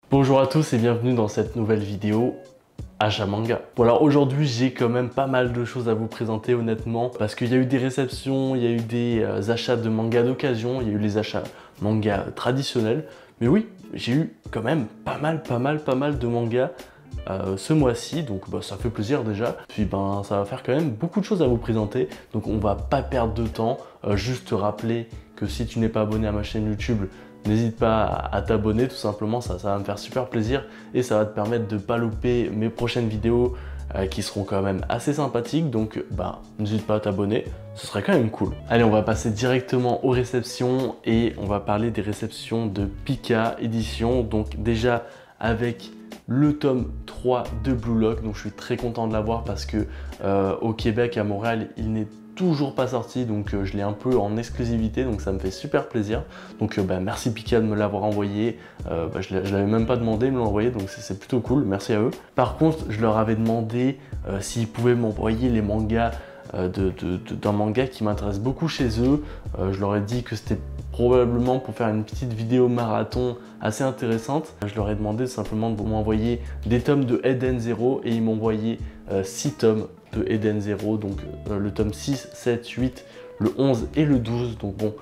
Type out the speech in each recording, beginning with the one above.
Bonjour à tous et bienvenue dans cette nouvelle vidéo achat manga. Bon alors aujourd'hui j'ai quand même pas mal de choses à vous présenter honnêtement parce qu'il y a eu des réceptions, il y a eu des achats de manga d'occasion, il y a eu les achats manga traditionnels. Mais oui, j'ai eu quand même pas mal de mangas ce mois-ci, donc bah, ça fait plaisir déjà. Puis ben ça va faire quand même beaucoup de choses à vous présenter, donc on va pas perdre de temps. Juste te rappeler que si tu n'es pas abonné à ma chaîne YouTube, n'hésite pas à t'abonner tout simplement, ça va me faire super plaisir et ça va te permettre de ne pas louper mes prochaines vidéos qui seront quand même assez sympathiques, donc bah, n'hésite pas à t'abonner, ce serait quand même cool. Allez, on va passer directement aux réceptions et on va parler des réceptions de Pika édition, donc déjà avec le tome 3 de Blue Lock, donc je suis très content de l'avoir parce que au Québec, à Montréal, il n'est toujours pas sorti, donc je l'ai un peu en exclusivité, donc ça me fait super plaisir. Donc bah, merci Pika de me l'avoir envoyé, je l'avais même pas demandé, ils me l'ont envoyé, donc c'est plutôt cool, merci à eux. Par contre, je leur avais demandé s'ils pouvaient m'envoyer les mangas d'un manga qui m'intéresse beaucoup chez eux. Je leur ai dit que c'était probablement pour faire une petite vidéo marathon assez intéressante. Je leur ai demandé simplement de m'envoyer des tomes de Eden Zero et ils m'ont envoyé 6 tomes de Eden Zero, donc le tome 6, 7, 8, le 11 et le 12. Donc bon,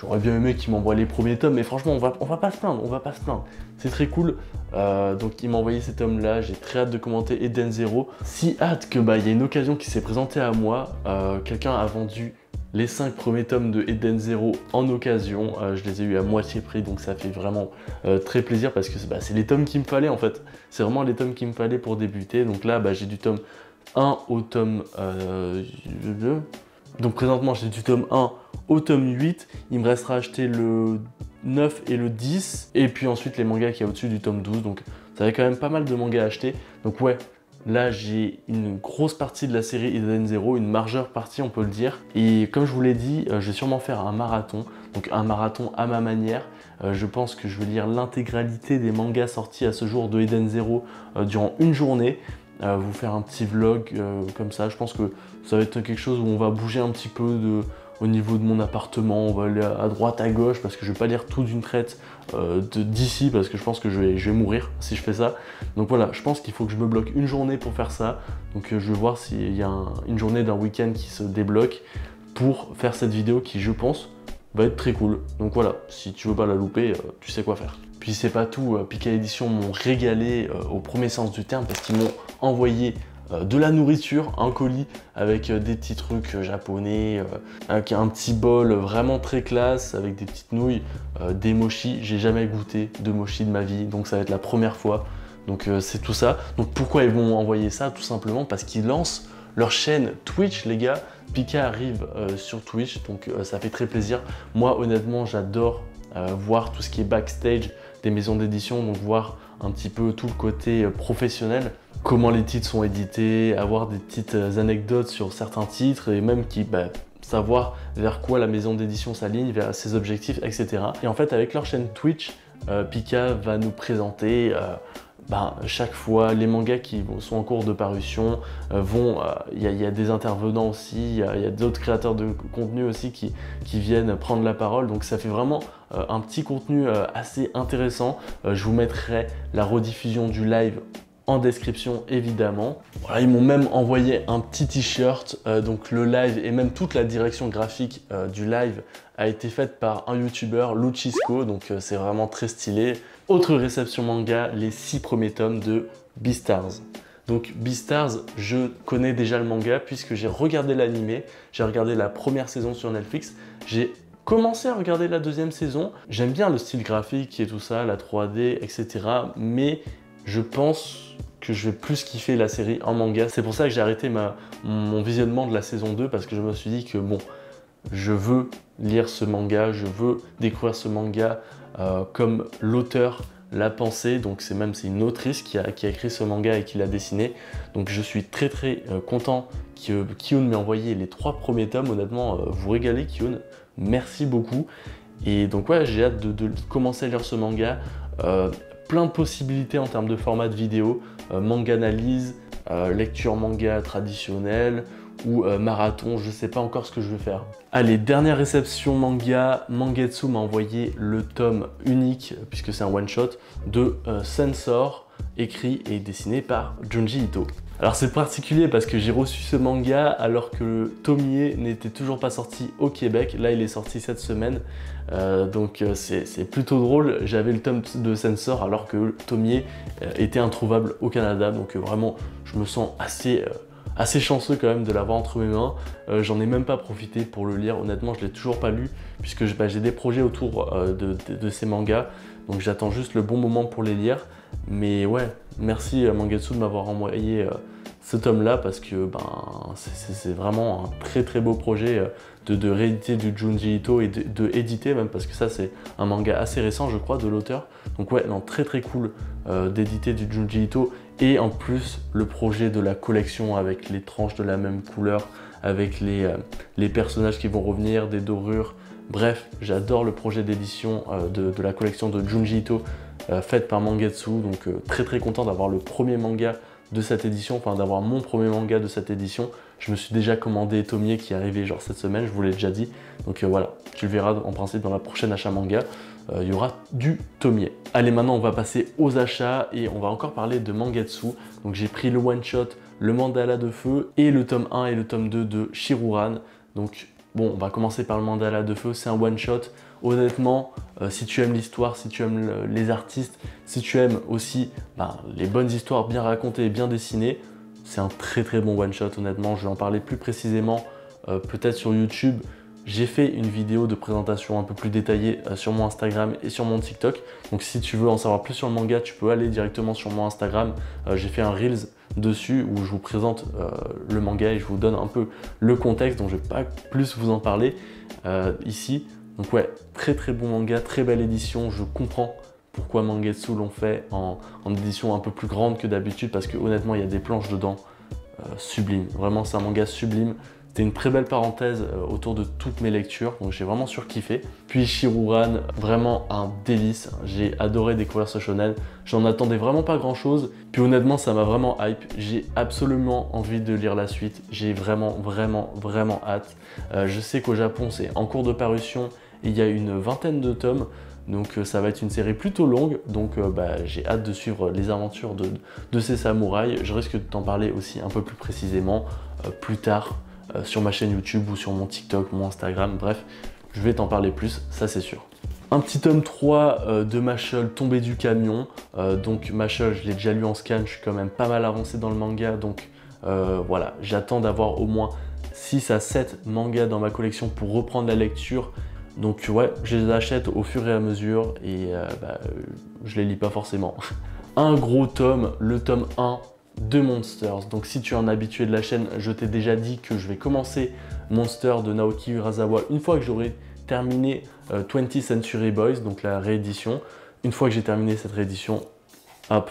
j'aurais bien aimé qu'ils m'envoient les premiers tomes, mais franchement, on va pas se plaindre, C'est très cool. Donc il m'a envoyé ces tomes là, j'ai très hâte de commenter Eden Zero. Si hâte que bah, y a une occasion qui s'est présentée à moi, quelqu'un a vendu les 5 premiers tomes de Eden Zero en occasion, je les ai eu à moitié prix, donc ça fait vraiment très plaisir parce que c'est les tomes qu'il me fallait en fait. C'est vraiment les tomes qu'il me fallait pour débuter. Donc là, j'ai du tome 1 au tome... Donc présentement, j'ai du tome 1 au tome 8. Il me restera à acheter le 9 et le 10. Et puis ensuite, les mangas qu'il y a au-dessus du tome 12. Donc ça avait quand même pas mal de mangas à acheter. Donc ouais, là, j'ai une grosse partie de la série Eden Zero, une majeure partie, on peut le dire. Et comme je vous l'ai dit, je vais sûrement faire un marathon. Donc un marathon à ma manière. Je pense que je vais lire l'intégralité des mangas sortis à ce jour de Eden Zero durant une journée. Vous faire un petit vlog comme ça. Je pense que ça va être quelque chose où on va bouger un petit peu au niveau de mon appartement. On va aller à droite, à gauche parce que je vais pas lire tout d'une traite d'ici parce que je pense que je vais mourir si je fais ça. Donc voilà, je pense qu'il faut que je me bloque une journée pour faire ça. Donc je vais voir s'il y a une journée d'un week-end qui se débloque pour faire cette vidéo qui, je pense, va être très cool. Donc voilà, si tu veux pas la louper, tu sais quoi faire. Puis c'est pas tout, Pika Édition m'ont régalé au premier sens du terme parce qu'ils m'ont envoyé de la nourriture, un colis avec des petits trucs japonais, avec un petit bol vraiment très classe, avec des petites nouilles, des mochis. J'ai jamais goûté de mochi de ma vie, donc ça va être la première fois. Donc c'est tout ça. Donc pourquoi ils vont envoyer ça? Tout simplement parce qu'ils lancent leur chaîne Twitch, les gars. Pika arrive sur Twitch, donc ça fait très plaisir. Moi honnêtement, j'adore voir tout ce qui est backstage des maisons d'édition, donc voir un petit peu tout le côté professionnel, comment les titres sont édités, avoir des petites anecdotes sur certains titres et même savoir vers quoi la maison d'édition s'aligne, vers ses objectifs, etc. Et en fait, avec leur chaîne Twitch, Pika va nous présenter chaque fois les mangas qui sont en cours de parution. Il y a des intervenants aussi, il y a d'autres créateurs de contenu aussi qui viennent prendre la parole, donc ça fait vraiment un petit contenu assez intéressant. Je vous mettrai la rediffusion du live en description évidemment. Voilà, ils m'ont même envoyé un petit t-shirt, donc le live et même toute la direction graphique du live a été faite par un youtubeur, Luchisco, donc c'est vraiment très stylé. Autre réception manga, les 6 premiers tomes de Beastars. Donc Beastars, je connais déjà le manga puisque j'ai regardé l'animé, j'ai regardé la première saison sur Netflix, j'ai commencé à regarder la deuxième saison. J'aime bien le style graphique et tout ça, la 3D, etc. Mais je pense que je vais plus kiffer la série en manga. C'est pour ça que j'ai arrêté mon visionnement de la saison 2 parce que je me suis dit que bon, je veux lire ce manga, je veux découvrir ce manga comme l'auteur l'a pensé. Donc c'est une autrice qui a écrit ce manga et qui l'a dessiné. Donc je suis très content que Kiyun m'ait envoyé les 3 premiers tomes. Honnêtement, vous régalez Kiyun, merci beaucoup. Et donc ouais, j'ai hâte de commencer à lire ce manga. Plein de possibilités en termes de format de vidéo, manga analyse, lecture manga traditionnelle, ou marathon, je sais pas encore ce que je vais faire. Allez, dernière réception manga, Mangetsu m'a envoyé le tome unique, puisque c'est un one-shot, de Sensor, écrit et dessiné par Junji Ito. Alors c'est particulier parce que j'ai reçu ce manga alors que le Tomie n'était toujours pas sorti au Québec. Là, il est sorti cette semaine, donc c'est plutôt drôle. J'avais le tome de Sensor alors que le Tomie était introuvable au Canada, donc vraiment, je me sens assez chanceux quand même de l'avoir entre mes mains. J'en ai même pas profité pour le lire, honnêtement je l'ai toujours pas lu puisque j'ai des projets autour de ces mangas, donc j'attends juste le bon moment pour les lire. Mais ouais, merci Mangetsu de m'avoir envoyé ce tome là parce que c'est vraiment un très beau projet de rééditer du Junji Ito et de éditer même, parce que ça c'est un manga assez récent je crois de l'auteur. Donc ouais, non, très cool d'éditer du Junji Ito, et en plus le projet de la collection avec les tranches de la même couleur, avec les personnages qui vont revenir, des dorures. Bref, j'adore le projet d'édition de la collection de Junji Ito faite par Mangetsu, donc très content d'avoir le premier manga de cette édition, enfin d'avoir mon premier manga de cette édition. Je me suis déjà commandé Tomie qui est arrivé genre cette semaine, je vous l'ai déjà dit. Donc voilà, tu le verras en principe dans la prochaine achat manga, il y aura du Tomie. Allez, maintenant on va passer aux achats et on va encore parler de Mangetsu. Donc j'ai pris le one shot, le mandala de feu et le tome 1 et le tome 2 de Shiruran. Donc bon, on va commencer par le mandala de feu, c'est un one shot. Honnêtement, si tu aimes l'histoire, si tu aimes les artistes, si tu aimes aussi les bonnes histoires bien racontées et bien dessinées, c'est un très bon one shot honnêtement. Je vais en parler plus précisément peut-être sur YouTube. J'ai fait une vidéo de présentation un peu plus détaillée sur mon Instagram et sur mon TikTok. Donc si tu veux en savoir plus sur le manga, tu peux aller directement sur mon Instagram. J'ai fait un Reels dessus où je vous présente le manga et je vous donne un peu le contexte, donc je ne vais pas plus vous en parler ici. Donc ouais, très bon manga, très belle édition. Je comprends pourquoi Mangetsu l'ont fait en édition un peu plus grande que d'habitude, parce que honnêtement il y a des planches dedans sublimes. Vraiment c'est un manga sublime. C'était une très belle parenthèse autour de toutes mes lectures, donc j'ai vraiment surkiffé. Puis Shiruran, vraiment un délice. J'ai adoré découvrir ce shonen. J'en attendais vraiment pas grand chose. Puis honnêtement, ça m'a vraiment hype. J'ai absolument envie de lire la suite. J'ai vraiment hâte. Je sais qu'au Japon, c'est en cours de parution. Et il y a une vingtaine de tomes. Donc ça va être une série plutôt longue. Donc j'ai hâte de suivre les aventures de ces samouraïs. Je risque de t'en parler aussi un peu plus précisément plus tard. Sur ma chaîne YouTube ou sur mon TikTok, mon Instagram, bref, je vais t'en parler plus, ça c'est sûr. Un petit tome 3 de Mashle, Tombé du camion. Donc Mashle, je l'ai déjà lu en scan, je suis quand même pas mal avancé dans le manga, donc voilà, j'attends d'avoir au moins 6 à 7 mangas dans ma collection pour reprendre la lecture. Donc ouais, je les achète au fur et à mesure et je les lis pas forcément. Un gros tome, le tome 1 de Monsters. Donc si tu es un habitué de la chaîne, je t'ai déjà dit que je vais commencer Monster de Naoki Urasawa une fois que j'aurai terminé 20th Century Boys, donc la réédition. Une fois que j'ai terminé cette réédition, hop,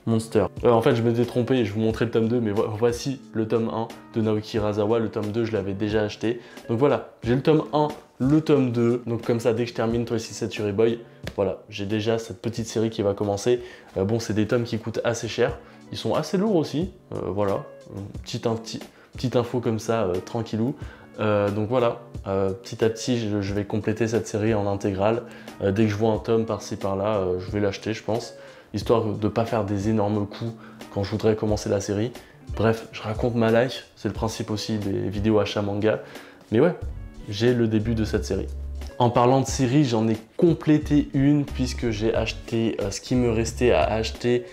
Monster. En fait, je m'étais trompé, je vous montrais le tome 2, mais voici le tome 1 de Naoki Urasawa. Le tome 2, je l'avais déjà acheté. Donc voilà, j'ai le tome 1, le tome 2. Donc comme ça, dès que je termine 20th Century Boy, voilà, j'ai déjà cette petite série qui va commencer. Bon, c'est des tomes qui coûtent assez cher. Ils sont assez lourds aussi, voilà, petite info comme ça, tranquillou. Donc voilà, petit à petit, je vais compléter cette série en intégrale. Dès que je vois un tome par-ci par-là, je vais l'acheter, je pense, histoire de ne pas faire des énormes coups quand je voudrais commencer la série. Bref, je raconte ma life, c'est le principe aussi des vidéos achat manga. Mais ouais, j'ai le début de cette série. En parlant de série, j'en ai complété une puisque j'ai acheté ce qui me restait à acheter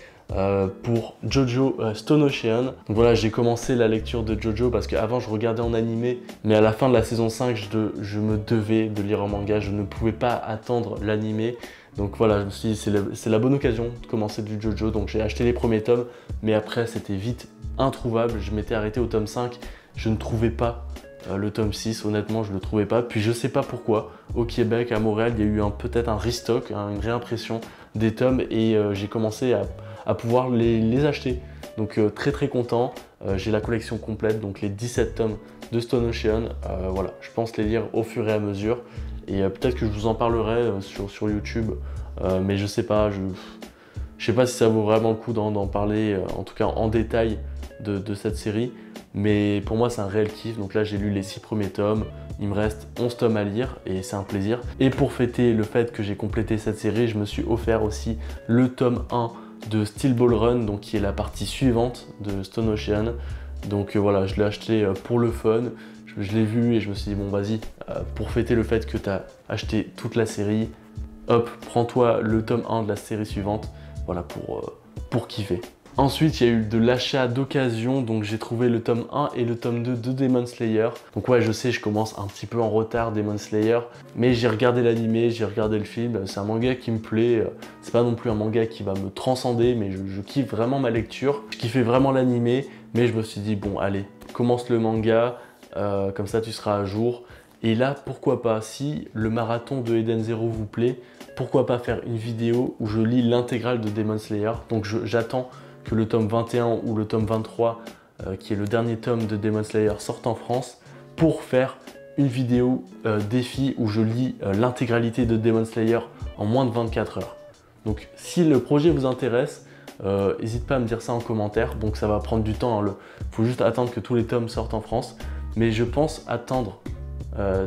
pour Jojo Stone Ocean. Donc voilà, j'ai commencé la lecture de Jojo parce qu'avant je regardais en animé, mais à la fin de la saison 5, je me devais de lire un manga, je ne pouvais pas attendre l'animé. Donc voilà, je me suis dit c'est la bonne occasion de commencer du Jojo, donc j'ai acheté les premiers tomes, mais après c'était vite introuvable, je m'étais arrêté au tome 5, je ne trouvais pas le tome 6, honnêtement je ne le trouvais pas, puis je sais pas pourquoi, au Québec, à Montréal, il y a eu peut-être un restock, une réimpression des tomes et j'ai commencé à pouvoir les acheter. Donc très content, j'ai la collection complète, donc les 17 tomes de Stone Ocean. Voilà, je pense les lire au fur et à mesure. Et peut-être que je vous en parlerai sur YouTube, mais je sais pas, je sais pas si ça vaut vraiment le coup d'en parler, en tout cas en détail de cette série. mais pour moi c'est un réel kiff. Donc là j'ai lu les 6 premiers tomes, il me reste 11 tomes à lire et c'est un plaisir. Et pour fêter le fait que j'ai complété cette série, je me suis offert aussi le tome 1 de Steel Ball Run, donc qui est la partie suivante de Stone Ocean. Donc voilà, je l'ai acheté pour le fun, je l'ai vu et je me suis dit bon vas-y, pour fêter le fait que tu as acheté toute la série, hop, prends-toi le tome 1 de la série suivante, voilà, pour kiffer. Ensuite, il y a eu de l'achat d'occasion, donc j'ai trouvé le tome 1 et le tome 2 de Demon Slayer. Donc ouais, je sais, je commence un petit peu en retard Demon Slayer, mais j'ai regardé l'animé, j'ai regardé le film, c'est un manga qui me plaît. C'est pas non plus un manga qui va me transcender, mais je kiffe vraiment ma lecture. Je kiffais vraiment l'animé, mais je me suis dit, bon allez, commence le manga, comme ça tu seras à jour. Et là, pourquoi pas, si le marathon de Eden Zero vous plaît, pourquoi pas faire une vidéo où je lis l'intégrale de Demon Slayer. Donc j'attends que le tome 21 ou le tome 23, qui est le dernier tome de Demon Slayer, sorte en France pour faire une vidéo défi où je lis l'intégralité de Demon Slayer en moins de 24 heures. Donc si le projet vous intéresse, n'hésite pas à me dire ça en commentaire. Donc ça va prendre du temps, hein, faut juste attendre que tous les tomes sortent en France. Mais je pense attendre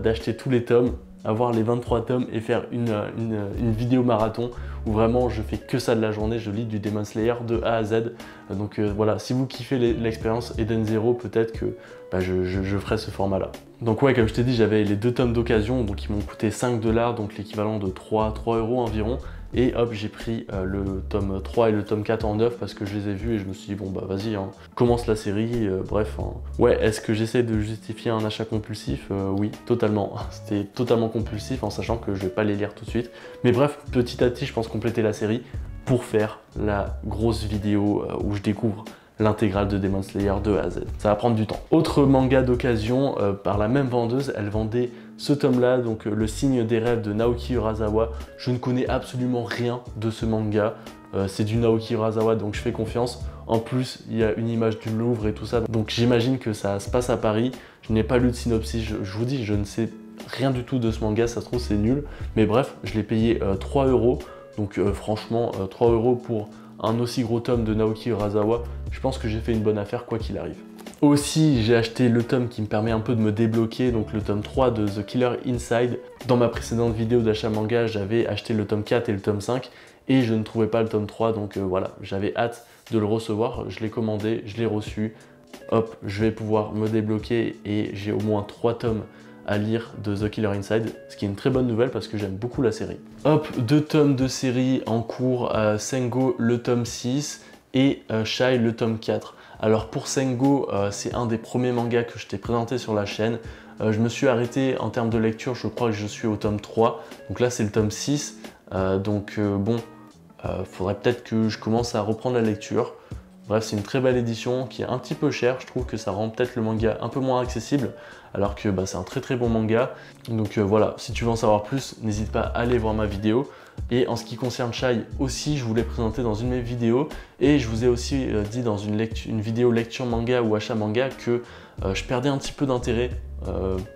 d'acheter tous les tomes, avoir les 23 tomes et faire une vidéo marathon où vraiment je fais que ça de la journée, je lis du Demon Slayer de A à Z. Donc voilà, si vous kiffez l'expérience Eden Zero, peut-être que je ferai ce format là. Donc ouais, comme je t'ai dit, j'avais les 2 tomes d'occasion, donc ils m'ont coûté 5 $, donc l'équivalent de 3 € environ. Et hop, j'ai pris le tome 3 et le tome 4 en neuf parce que je les ai vus et je me suis dit bon bah vas-y, hein, commence la série, bref. Hein. Ouais, est-ce que j'essaie de justifier un achat compulsif? Oui, totalement. C'était totalement compulsif en sachant que je vais pas les lire tout de suite. Mais bref, petit à petit, je pense compléter la série pour faire la grosse vidéo où je découvre l'intégrale de Demon Slayer de A à Z. Ça va prendre du temps. Autre manga d'occasion, par la même vendeuse, elle vendait ce tome-là, donc Le signe des rêves de Naoki Urasawa. Je ne connais absolument rien de ce manga. C'est du Naoki Urasawa, donc je fais confiance. En plus, il y a une image du Louvre et tout ça, donc j'imagine que ça se passe à Paris. Je n'ai pas lu de synopsis, je vous dis, je ne sais rien du tout de ce manga, ça se trouve c'est nul. Mais bref, je l'ai payé 3 €, donc franchement, 3 € pour un aussi gros tome de Naoki Urasawa, je pense que j'ai fait une bonne affaire quoi qu'il arrive. Aussi, j'ai acheté le tome qui me permet un peu de me débloquer, donc le tome 3 de The Killer Inside. Dans ma précédente vidéo d'achat manga, j'avais acheté le tome 4 et le tome 5 et je ne trouvais pas le tome 3, donc voilà, j'avais hâte de le recevoir. Je l'ai commandé, je l'ai reçu, hop, je vais pouvoir me débloquer et j'ai au moins 3 tomes à lire de The Killer Inside, ce qui est une très bonne nouvelle parce que j'aime beaucoup la série. Hop, 2 tomes de série en cours, Sengo le tome 6 et Shai le tome 4. Alors pour Sengo, c'est un des premiers mangas que je t'ai présenté sur la chaîne. Je me suis arrêté en termes de lecture, je crois que je suis au tome 3, donc là c'est le tome 6, bon, faudrait peut-être que je commence à reprendre la lecture. Bref, c'est une très belle édition qui est un petit peu chère, je trouve que ça rend peut-être le manga un peu moins accessible, alors que c'est un très bon manga. Donc voilà, si tu veux en savoir plus, n'hésite pas à aller voir ma vidéo. Et en ce qui concerne Shai aussi, je vous l'ai présenté dans une de mes vidéos, et je vous ai aussi dit dans une vidéo lecture manga ou achat manga que je perdais un petit peu d'intérêt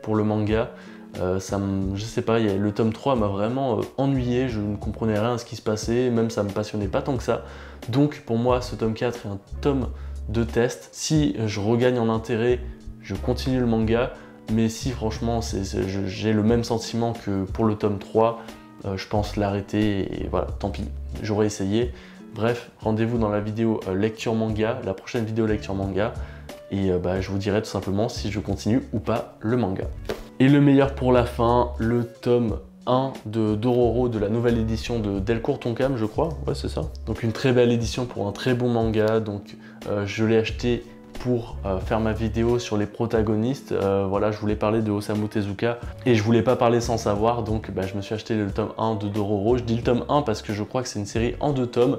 pour le manga. Je sais pas, le tome 3 m'a vraiment ennuyé, je ne comprenais rien à ce qui se passait, même ça me passionnait pas tant que ça. Donc pour moi, ce tome 4 est un tome de test. Si je regagne en intérêt, je continue le manga, mais si franchement j'ai le même sentiment que pour le tome 3, je pense l'arrêter et voilà, tant pis, j'aurais essayé. Bref, rendez-vous dans la vidéo lecture manga, la prochaine vidéo lecture manga, et je vous dirai tout simplement si je continue ou pas le manga. Et le meilleur pour la fin, le tome 1 de Dororo de la nouvelle édition de Delcourt Tonkam, je crois. Ouais, c'est ça. Donc une très belle édition pour un très bon manga. Donc je l'ai acheté pour faire ma vidéo sur les protagonistes. Voilà, je voulais parler de Osamu Tezuka et je voulais pas parler sans savoir, donc je me suis acheté le tome 1 de Dororo. Je dis le tome 1 parce que je crois que c'est une série en 2 tomes.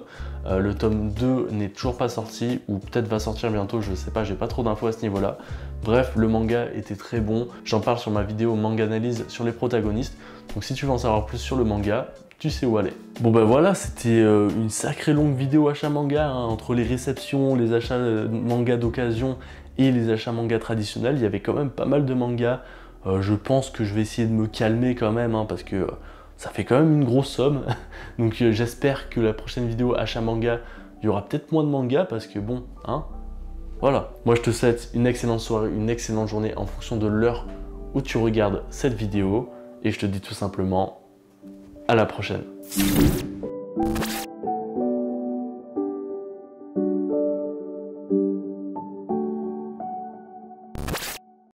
Le tome 2 n'est toujours pas sorti, ou peut-être va sortir bientôt, je sais pas, j'ai pas trop d'infos à ce niveau-là. Bref, le manga était très bon. J'en parle sur ma vidéo manga analyse sur les protagonistes. Donc si tu veux en savoir plus sur le manga, tu sais où aller. Bon voilà, c'était une sacrée longue vidéo achat manga, hein, entre les réceptions, les achats manga d'occasion et les achats manga traditionnels. Il y avait quand même pas mal de mangas. Je pense que je vais essayer de me calmer quand même, hein, parce que ça fait quand même une grosse somme. Donc j'espère que la prochaine vidéo achat manga, il y aura peut-être moins de mangas, parce que bon, hein, Voilà, moi je te souhaite une excellente soirée, une excellente journée en fonction de l'heure où tu regardes cette vidéo et je te dis tout simplement à la prochaine.